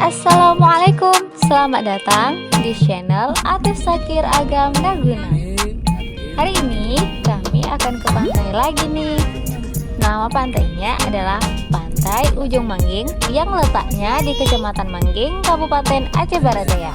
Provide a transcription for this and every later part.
Assalamualaikum, selamat datang di channel Atif Sakir Agam Naguna. Hari ini kami akan ke pantai lagi nih. Nama pantainya adalah Pantai Ujung Mangging yang letaknya di Kecamatan Mangging, Kabupaten Aceh Barat Daya.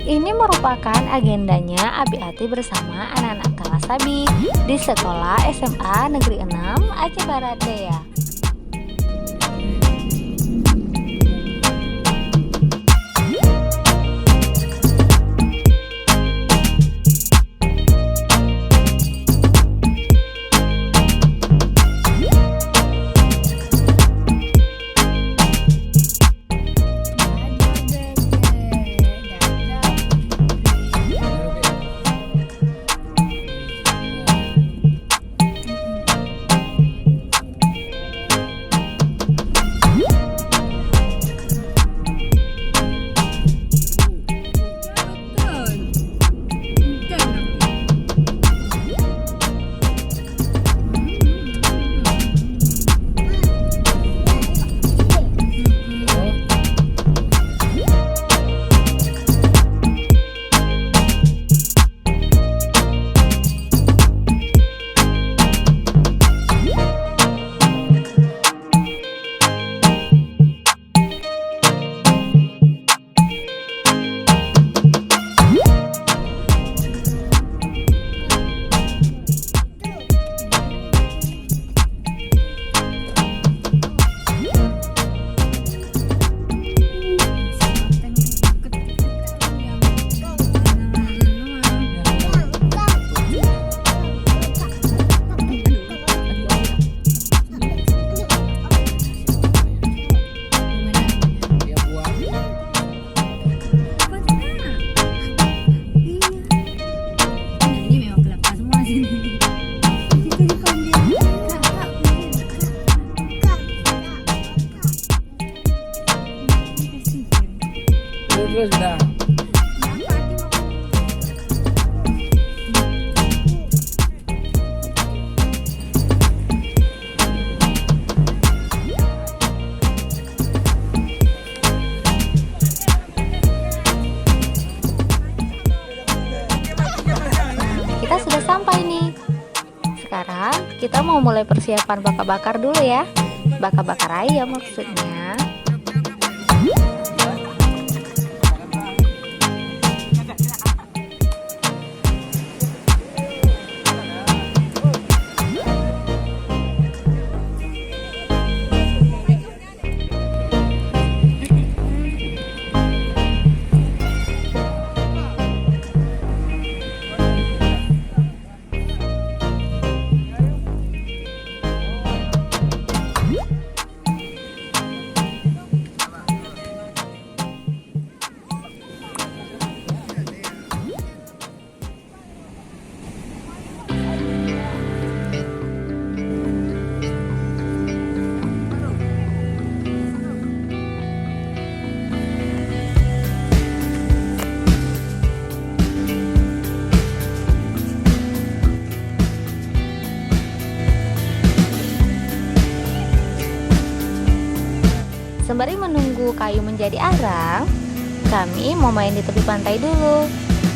Ini merupakan agendanya Abi-Ati bersama anak-anak kelas Abi di sekolah SMA Negeri 6 Aceh Barat Daya. Sudah. Kita sudah sampai nih. Sekarang kita mau mulai persiapan bakar-bakar dulu ya. Bakar-bakar ayam maksudnya. Sembari menunggu kayu menjadi arang, kami mau main di tepi pantai dulu.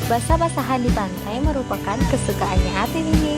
Basah-basahan di pantai merupakan kesukaannya Atin ini.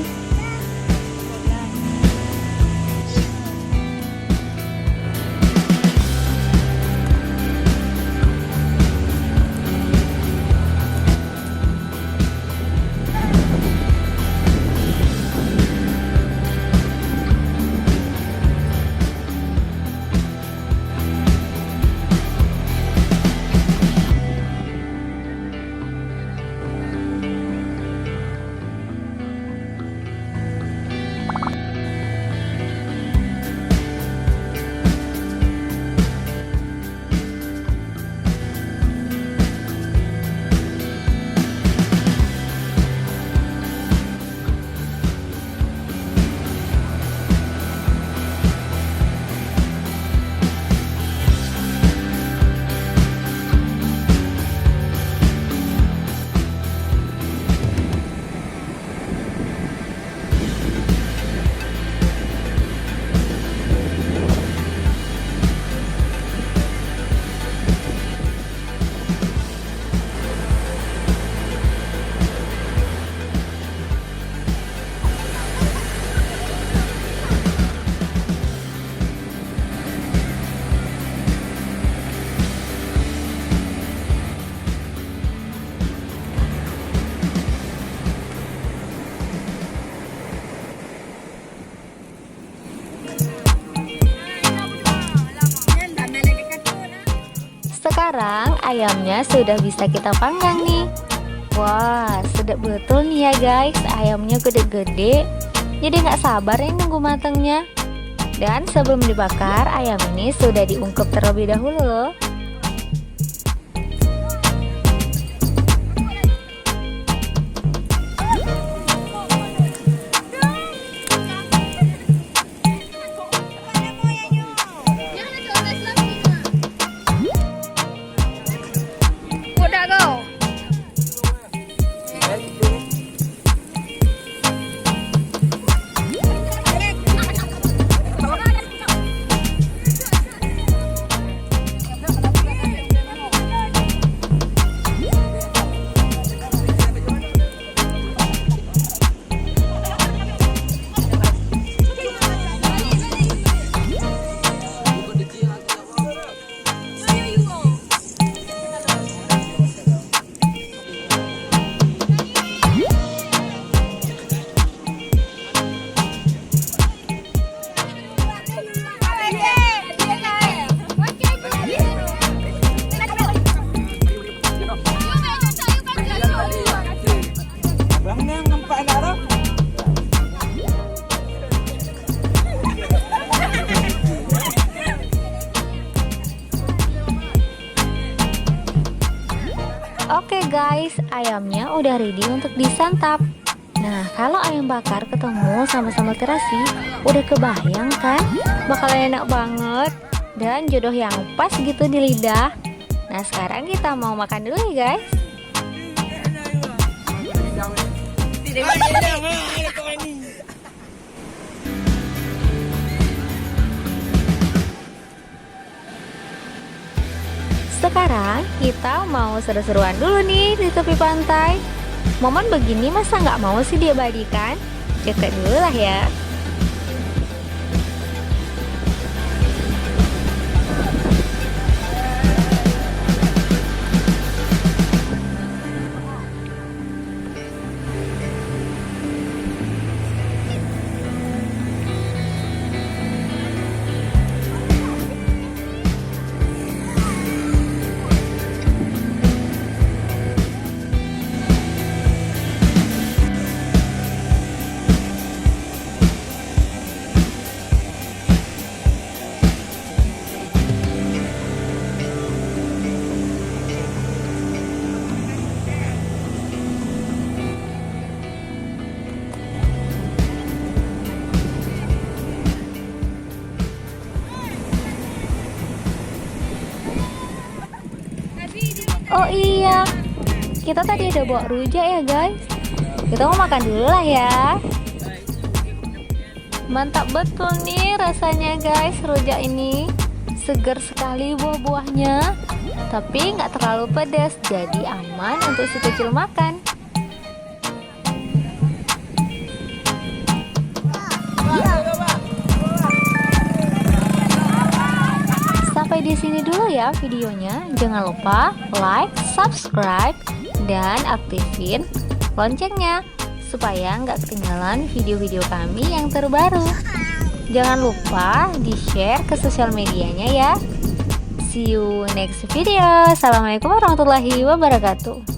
Sekarang ayamnya sudah bisa kita panggang nih. Wah, sedap betul nih ya guys. Ayamnya gede-gede, jadi nggak sabar nih nunggu matangnya. Dan sebelum dibakar, ayam ini sudah diungkep terlebih dahulu loh. Udah go. Oke guys, ayamnya udah ready untuk disantap. Nah, kalau ayam bakar ketemu sama sambal terasi, udah kebayang kan? Bakalan enak banget dan jodoh yang pas gitu di lidah. Nah, sekarang kita mau makan dulu ya guys. Sekarang kita mau seru-seruan dulu nih di tepi pantai. Momen begini masa nggak mau sih diabadikan? Cek dulu lah ya. Oh iya, kita tadi ada bawa rujak ya guys. Kita mau makan dulu lah ya. Mantap betul nih rasanya guys, rujak ini. Segar sekali buah-buahnya, tapi nggak terlalu pedas, jadi aman untuk si kecil makan. Sampai di sini dulu ya videonya. Jangan lupa like, subscribe, dan aktifin loncengnya supaya nggak ketinggalan video-video kami yang terbaru. Jangan lupa di-share ke sosial medianya ya. See you next video. Assalamualaikum warahmatullahi wabarakatuh.